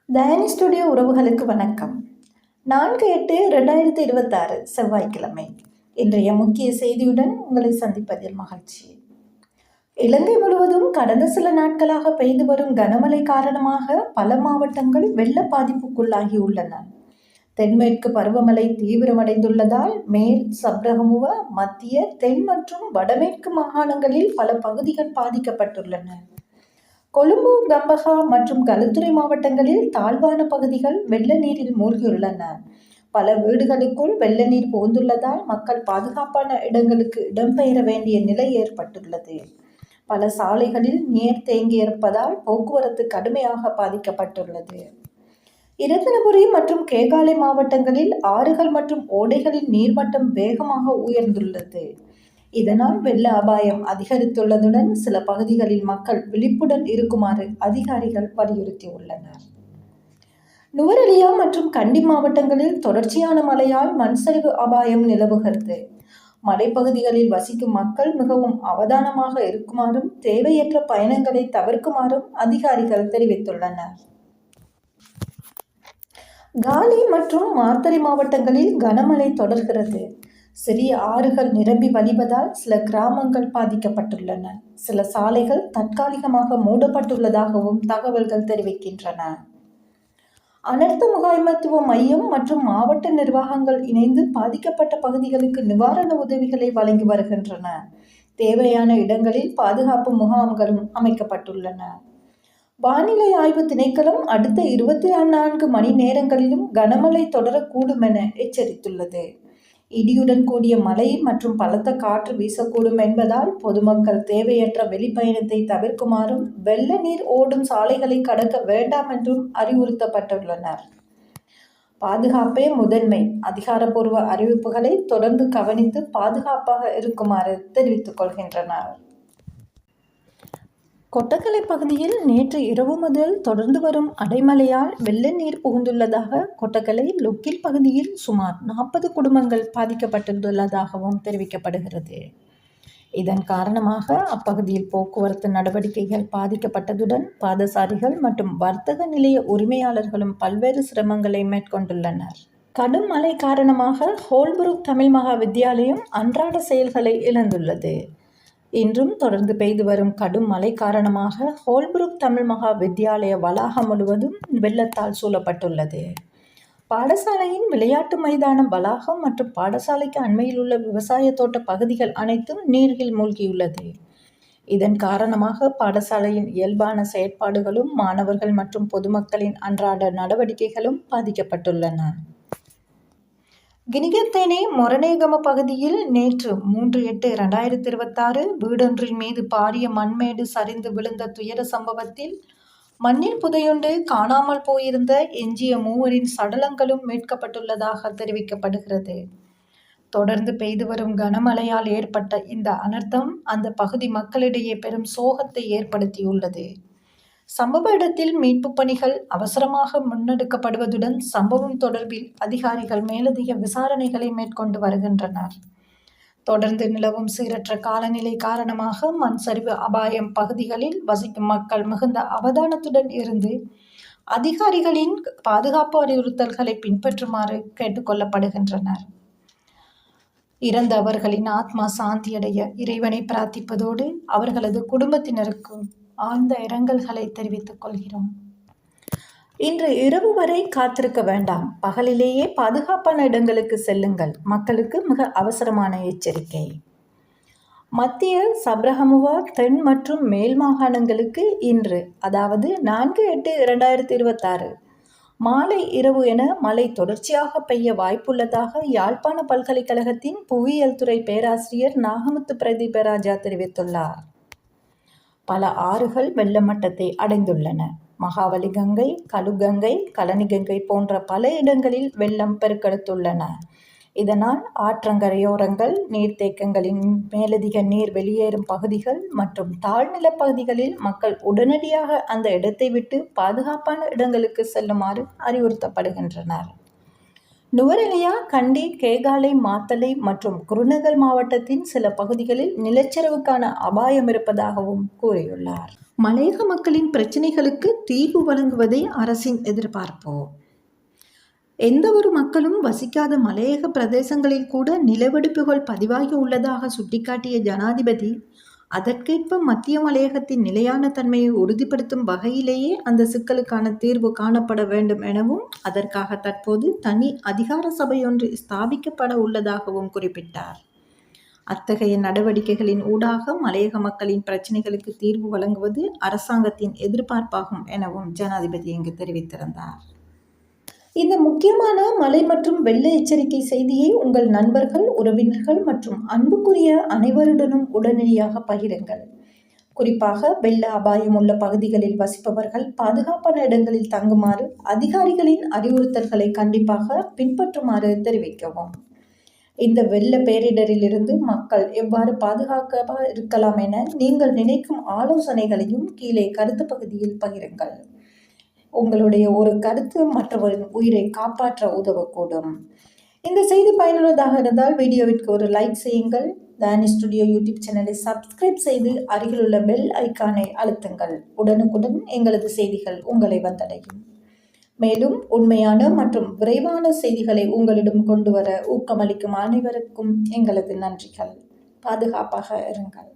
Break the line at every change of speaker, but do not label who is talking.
தயானி studio உறவுகளுக்கு வணக்கம். 4/8/2026 செவ்வாய்க்கிழமை. இன்றைய முக்கிய செய்தியுடன் உங்களை சந்திப்பதில் மகிழ்ச்சி. இலங்கை முழுவதும் கடந்த சில நாட்களாக பெய்து வரும் கனமழை காரணமாக பல மாவட்டங்கள் வெள்ள பாதிப்புக்குள்ளாகியுள்ளன. தென்மேற்கு பருவமழை தீவிரமடைந்துள்ளதால் மேல் சப்ரகமுவ, மத்திய, தென் மற்றும் வடமேற்கு மாகாணங்களில் பல பகுதிகள் பாதிக்கப்பட்டுள்ளன. கொழும்பு, கம்பஹா மற்றும் களுத்துறை மாவட்டங்களில் தாழ்வான பகுதிகள் வெள்ள நீரில் மூழ்கியுள்ளன. பல வீடுகளுக்குள் வெள்ள நீர் புகுந்துள்ளதால் மக்கள் பாதுகாப்பான இடங்களுக்கு இடம்பெயர வேண்டிய நிலை ஏற்பட்டுள்ளது. பல சாலைகளில் நீர் தேங்கியிருப்பதால் போக்குவரத்து கடுமையாக பாதிக்கப்பட்டுள்ளது. இரத்தினபுரி மற்றும் கேகாலை மாவட்டங்களில் ஆறுகள் மற்றும் ஓடைகளின் நீர்மட்டம் வேகமாக உயர்ந்துள்ளது. இதனால் வெள்ள அபாயம் அதிகரித்துள்ளதுடன் சில பகுதிகளில் மக்கள் விழிப்புடன் இருக்குமாறு அதிகாரிகள் வலியுறுத்தியுள்ளனர். நுவரெலியா மற்றும் கண்டி மாவட்டங்களில் தொடர்ச்சியான மழையால் மண்சரிவு அபாயம் நிலவுகிறது. மலைப்பகுதிகளில் வசிக்கும் மக்கள் மிகவும் அவதானமாக இருக்குமாறும் தேவையற்ற பயணங்களை தவிர்க்குமாறும் அதிகாரிகள் தெரிவித்துள்ளனர். காலி மற்றும் மாத்தறை மாவட்டங்களில் கனமழை தொடர்கிறது. சிறிய ஆறுகள் நிரம்பி வழிவதால் சில கிராமங்கள் பாதிக்கப்பட்டுள்ளன. சில சாலைகள் தற்காலிகமாக மூடப்பட்டுள்ளதாகவும் தகவல்கள் தெரிவிக்கின்றன. அனர்த்த முகாமைத்துவ மையம் மற்றும் மாவட்ட நிர்வாகங்கள் இணைந்து பாதிக்கப்பட்ட பகுதிகளுக்கு நிவாரண உதவிகளை வழங்கி வருகின்றன. தேவையான இடங்களில் பாதுகாப்பு முகாம்களும் அமைக்கப்பட்டுள்ளன. வானிலை ஆய்வு திணைக்களம் அடுத்த 24 மணி நேரங்களிலும் கனமழை தொடரக்கூடும் என எச்சரித்துள்ளது. இடியுடன் கூடிய மழை மற்றும் பலத்த காற்று வீசக்கூடும் என்பதால் பொதுமக்கள் தேவையற்ற வெளிப்பயணத்தை தவிர்க்குமாறும் வெள்ள நீர் ஓடும் சாலைகளை கடக்க வேண்டாம் என்றும் அறிவுறுத்தப்பட்டுள்ளனர். பாதுகாப்பே முதன்மை. அதிகாரப்பூர்வ அறிவிப்புகளை தொடர்ந்து கவனித்து பாதுகாப்பாக இருக்குமாறு தெரிவித்துக் கொள்கின்றனர். கொட்டக்கலை பகுதியில் நேற்று இரவு முதல் தொடர்ந்து வரும் அடைமழையால் வெள்ள நீர் புகுந்துள்ளதாக கொட்டக்கலை லொக்கில் பகுதியில் சுமார் 40 குடும்பங்கள் பாதிக்கப்பட்டுள்ளதாகவும் தெரிவிக்கப்படுகிறது. இதன் காரணமாக அப்பகுதியில் போக்குவரத்து நடவடிக்கைகள் பாதிக்கப்பட்டதுடன் பாதசாரிகள் மற்றும் வர்த்தக நிலைய உரிமையாளர்களும் பல்வேறு சிரமங்களை மேற்கொண்டுள்ளனர். கடும் மழை காரணமாக ஹோல்புரூக் தமிழ் மகா வித்தியாலயம் அன்றாட செயல்களை இழந்துள்ளது. இன்றும் தொடர்ந்து பெய்து வரும் கடும் மழை காரணமாக ஹோல்புரூக் தமிழ் மகா வித்தியாலய வளாகம் முழுவதும் வெள்ளத்தால் சூழப்பட்டுள்ளது. பாடசாலையின் விளையாட்டு மைதானம் வளாகம் மற்றும் பாடசாலைக்கு அண்மையில் உள்ள விவசாய தோட்ட பகுதிகள் அனைத்தும் நீரில் மூழ்கியுள்ளது. இதன் காரணமாக பாடசாலையின் இயல்பான செயற்பாடுகளும் மாணவர்கள் மற்றும் பொதுமக்களின் அன்றாட நடவடிக்கைகளும் பாதிக்கப்பட்டுள்ளன. கினிகத்தேனை மொரநேகம பகுதியில் நேற்று 3/8/2026 வீடொன்றின் மீது பாரிய மண்மேடு சரிந்து விழுந்த துயர சம்பவத்தில் மண்ணில் புதையுண்டு காணாமல் போயிருந்த எஞ்சிய 3 சடலங்களும் மீட்கப்பட்டுள்ளதாக தெரிவிக்கப்படுகிறது. தொடர்ந்து பெய்து வரும் கனமழையால் ஏற்பட்ட இந்த அனர்த்தம் அந்த பகுதி மக்களிடையே பெரும் சோகத்தை ஏற்படுத்தியுள்ளது. சம்பவ இடத்தில் மீட்பு பணிகள் அவசரமாக முன்னெடுக்கப்படுவதுடன் சம்பவம் தொடர்பில் அதிகாரிகள் மேலதிக விசாரணைகளை மேற்கொண்டு வருகின்றனர். தொடர்ந்து நிலவும் சீரற்ற காலநிலை காரணமாக மண் சரிவு அபாயம் பகுதிகளில் வசிக்கும் மக்கள் மிகுந்த அவதானத்துடன் இருந்து அதிகாரிகளின் பாதுகாப்பு அறிவுறுத்தல்களை பின்பற்றுமாறு கேட்டுக்கொள்ளப்படுகின்றனர். இறந்தவர்களின் ஆத்மா சாந்தியடைய இறைவனை பிரார்த்திப்பதோடு அவர்களது குடும்பத்தினருக்கு ஆழ்ந்த இரங்கல்களை தெரிவித்துக் கொள்கிறோம். இன்று இரவு வரை காத்திருக்க வேண்டாம். பகலிலேயே பாதுகாப்பான இடங்களுக்கு செல்லுங்கள். மக்களுக்கு மிக அவசரமான எச்சரிக்கை. மத்திய சப்ரகமுவா, தென் மற்றும் மேல் மாகாணங்களுக்கு இன்று அதாவது 4/8/2026 மாலை இரவு என மழை தொடர்ச்சியாக பெய்ய வாய்ப்புள்ளதாக யாழ்ப்பாண பல்கலைக்கழகத்தின் புவியியல் துறை பேராசிரியர் நாகமுத்து பிரதீபராஜா தெரிவித்துள்ளார். பல ஆறுகள் வெள்ள மட்டத்தை அடைந்துள்ளன. மகாவலி கங்கை, கழுகங்கை, கழனி கங்கை போன்ற பல இடங்களில் வெள்ளம் பெருக்கெடுத்துள்ளன. இதனால் ஆற்றங்கரையோரங்கள், நீர்த்தேக்கங்களின் மேலதிக நீர் வெளியேறும் பகுதிகள் மற்றும் தாழ்நில பகுதிகளில் மக்கள் உடனடியாக அந்த இடத்தை விட்டு பாதுகாப்பான இடங்களுக்கு செல்லுமாறு அறிவுறுத்தப்படுகின்றனர். நுவரெலியா, கண்டி, கேகாலை, மாத்தளை மற்றும் குருநகல் மாவட்டத்தின் சில பகுதிகளில் நிலச்சரிவுக்கான அபாயம் இருப்பதாகவும் கூறியுள்ளார். மலையக மக்களின் பிரச்சினைகளுக்கு தீர்வு வழங்குவதே அரசின் எதிர்பார்ப்பு. எந்த ஒரு மக்களும் வசிக்காத மலையக பிரதேசங்களில் கூட நிலவெடுப்புகள் பதிவாகி உள்ளதாக சுட்டிக்காட்டிய ஜனாதிபதி, அதற்கேற்ப மத்திய மலையகத்தின் நிலையான தன்மையை உறுதிப்படுத்தும் வகையிலேயே அந்த சிக்கலுக்கான தீர்வு காணப்பட வேண்டும் எனவும், அதற்காக தற்போது தனி அதிகார சபையொன்று ஸ்தாபிக்கப்பட உள்ளதாகவும் குறிப்பிட்டார். அத்தகைய நடவடிக்கைகளின் ஊடாக மலையக மக்களின் பிரச்சினைகளுக்கு தீர்வு வழங்குவது அரசாங்கத்தின் எதிர்பார்ப்பாகும் எனவும் ஜனாதிபதி இங்கு தெரிவித்திருந்தார். இந்த முக்கியமான மழை மற்றும் வெள்ள எச்சரிக்கை செய்தியை உங்கள் நண்பர்கள், உறவினர்கள் மற்றும் அன்புக்குரிய அனைவருடனும் உடனடியாக பகிருங்கள். குறிப்பாக வெள்ள அபாயம் உள்ள பகுதிகளில் வசிப்பவர்கள் பாதுகாப்பான இடங்களில் தங்குமாறு அதிகாரிகளின் அறிவுறுத்தல்களை கண்டிப்பாக பின்பற்றுமாறு தெரிவிக்கவும். இந்த வெள்ள பேரிடரிலிருந்து மக்கள் எவ்வாறு பாதுகாப்பாக இருக்கலாம் என நீங்கள் நினைக்கும் ஆலோசனைகளையும் கீழே கருத்து பகுதியில் பகிருங்கள். உங்களுடைய ஒரு கருத்து மற்றவரின் உயிரை காப்பாற்ற உதவக்கூடும். இந்த செய்தி பயனுள்ளதாக இருந்தால் வீடியோவிற்கு ஒரு லைக் செய்யுங்கள். தானி ஸ்டுடியோ யூடியூப் சேனலை சப்ஸ்கிரைப் செய்து அருகிலுள்ள பெல் ஐக்கானை அழுத்துங்கள். உடனுக்குடன் எங்களது செய்திகள் உங்களை வந்தடையும். மேலும் உண்மையான மற்றும் விரைவான செய்திகளை உங்களிடம் கொண்டு வர ஊக்கமளிக்கும் அனைவருக்கும் எங்களது நன்றிகள். பாதுகாப்பாக இருங்கள்.